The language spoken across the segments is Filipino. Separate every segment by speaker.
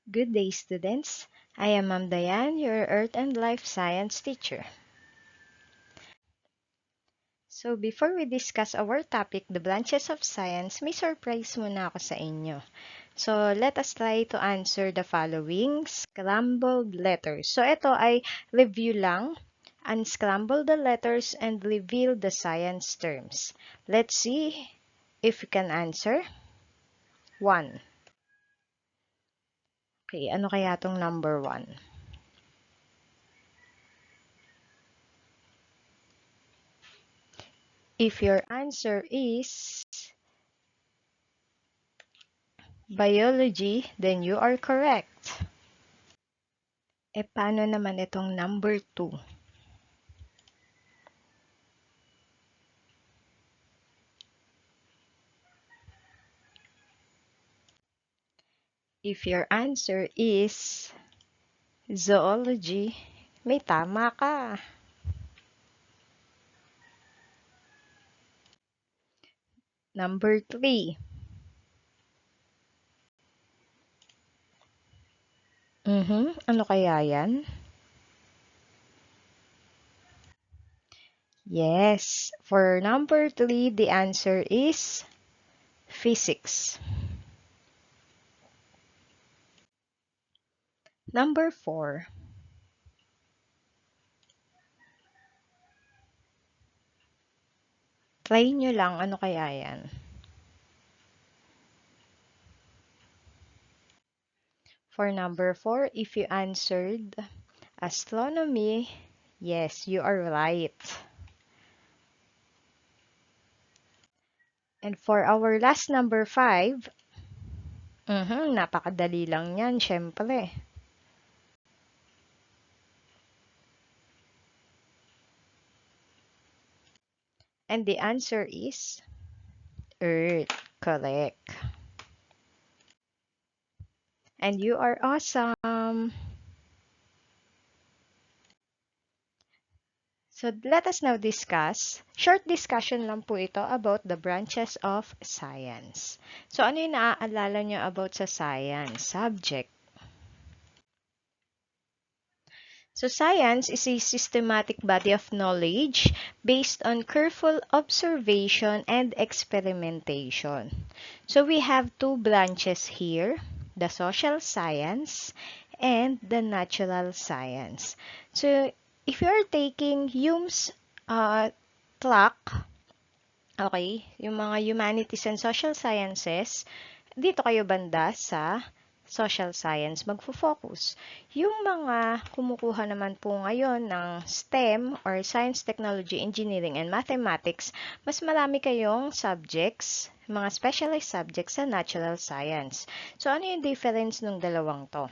Speaker 1: Good day, students. I am Ma'am Diane, your Earth and Life Science teacher. So before we discuss our topic, the branches of science, may surprise muna ako sa inyo. So let us try to answer the following scrambled letters. So ito ay review lang. Unscramble the letters and reveal the science terms. Let's see if you can answer. 1. Okay, ano kaya tong number 1? If your answer is biology, then you are correct. Paano naman itong number 2? If your answer is zoology, may tama ka. Number 3. Ano kaya yan? Yes, for number 3, the answer is physics. Number 4. Try nyo lang, ano kaya yan? For number 4, if you answered astronomy, yes, you are right. And for our last number 5, napakadali lang yan, syempre. And the answer is Earth. Correct. And you are awesome. So let us now discuss, short discussion lang po ito about the branches of science. So ano yung naaalala nyo about sa science subject? So science is a systematic body of knowledge based on careful observation and experimentation. So we have two branches here, the social science and the natural science. So if you are taking Hume's clock, okay, yung mga humanities and social sciences, dito kayo banda sa social science magfo-focus. Yung mga kumukuha naman po ngayon ng STEM or Science, Technology, Engineering, and Mathematics, mas marami kayong subjects, mga specialized subjects sa natural science. So, ano yung difference ng dalawang to?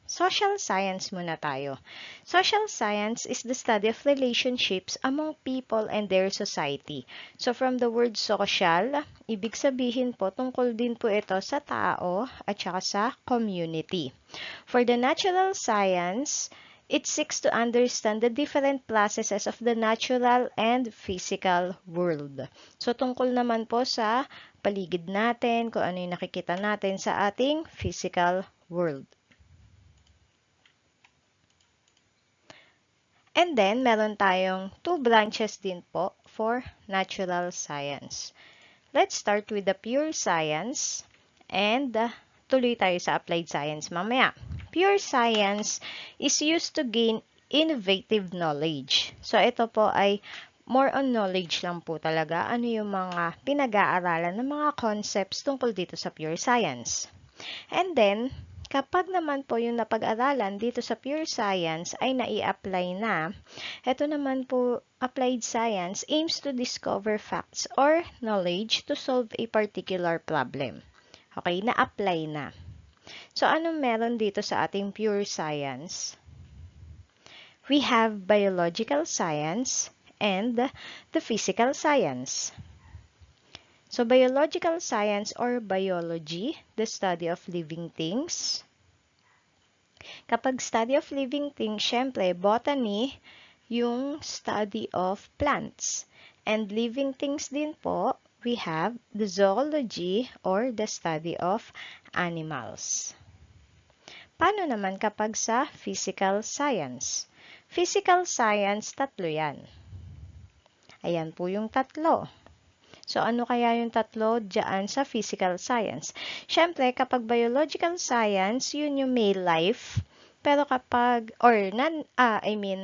Speaker 1: Social science muna tayo. Social science is the study of relationships among people and their society. So from the word social, ibig sabihin po tungkol din po ito sa tao at saka sa community. For the natural science, it seeks to understand the different processes of the natural and physical world. So tungkol naman po sa paligid natin, kung ano yung nakikita natin sa ating physical world. And then, meron tayong two branches din po for natural science. Let's start with the pure science and tuloy tayo sa applied science mamaya. Pure science is used to gain innovative knowledge. So, ito po ay more on knowledge lang po talaga. Ano yung mga pinag-aaralan ng mga concepts tungkol dito sa pure science. And then, kapag naman po yung napag-aralan dito sa pure science ay nai-apply na, ito naman po, applied science aims to discover facts or knowledge to solve a particular problem. Okay, na-apply na. So, anong meron dito sa ating pure science? We have biological science and the physical science. So, biological science or biology, the study of living things. Kapag study of living things, syempre, botany, yung study of plants. And living things din po, we have the zoology or the study of animals. Paano naman kapag sa physical science? Physical science, tatlo yan. Ayan po yung tatlo. So, ano kaya yung tatlo dyan sa physical science? Siyempre, kapag biological science, yun yung may life. Pero kapag,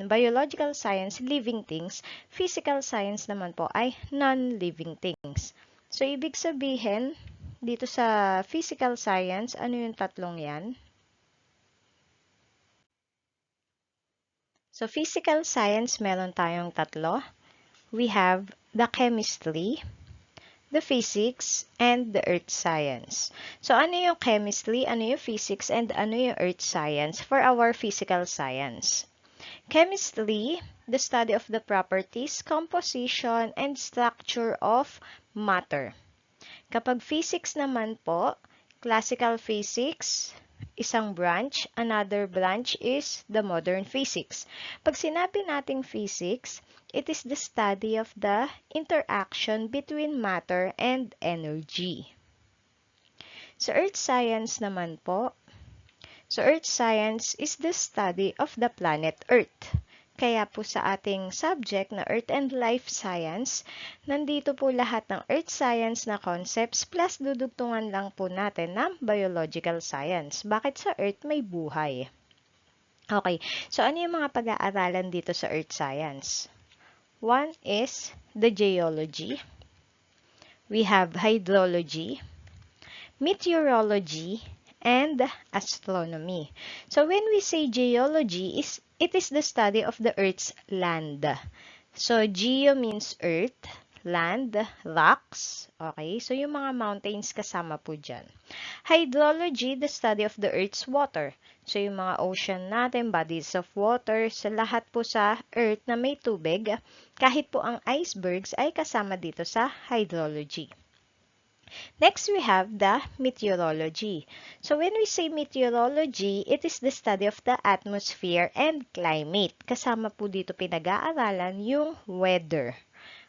Speaker 1: biological science, living things, physical science naman po ay non-living things. So, ibig sabihin, dito sa physical science, ano yung tatlong yan? So, physical science, meron tayong tatlo. We have the chemistry, the physics, and the earth science. So, ano yung chemistry, ano yung physics, and ano yung earth science for our physical science? Chemistry, the study of the properties, composition, and structure of matter. Kapag physics naman po, classical physics, isang branch, another branch is the modern physics. Pag sinabi nating physics, it is the study of the interaction between matter and energy. Sa earth science naman po, so earth science is the study of the planet Earth. Kaya po sa ating subject na Earth and Life Science, nandito po lahat ng Earth Science na concepts plus dudugtungan lang po natin ng Biological Science. Bakit sa Earth may buhay? Okay, so ano yung mga pag-aaralan dito sa Earth Science? One is the geology. We have hydrology, meteorology, and astronomy. So when we say geology, it is the study of the Earth's land. So geo means earth, land, rocks. Okay, so yung mga mountains kasama po dyan. Hydrology, the study of the Earth's water. So yung mga ocean natin, bodies of water, sa lahat po sa Earth na may tubig, kahit po ang icebergs ay kasama dito sa hydrology. Next, we have the meteorology. So when we say meteorology, it is the study of the atmosphere and climate. Kasama po dito pinag-aaralan yung weather.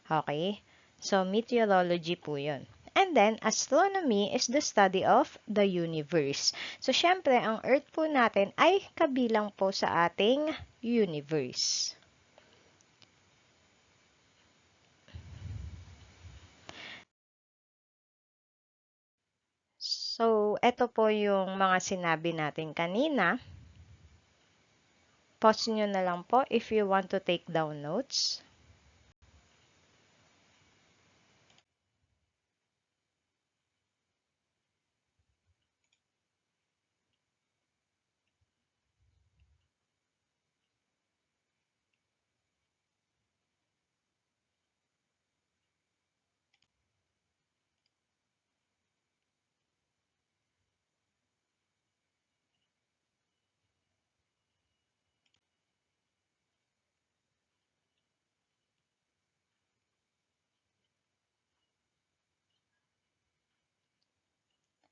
Speaker 1: Okay? So meteorology po yun. And then, astronomy is the study of the universe. So, syempre, ang Earth po natin ay kabilang po sa ating universe. So, eto po yung mga sinabi natin kanina. Pause nyo na lang po if you want to take down notes.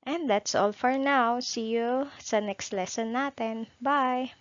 Speaker 1: And that's all for now. See you sa next lesson natin. Bye!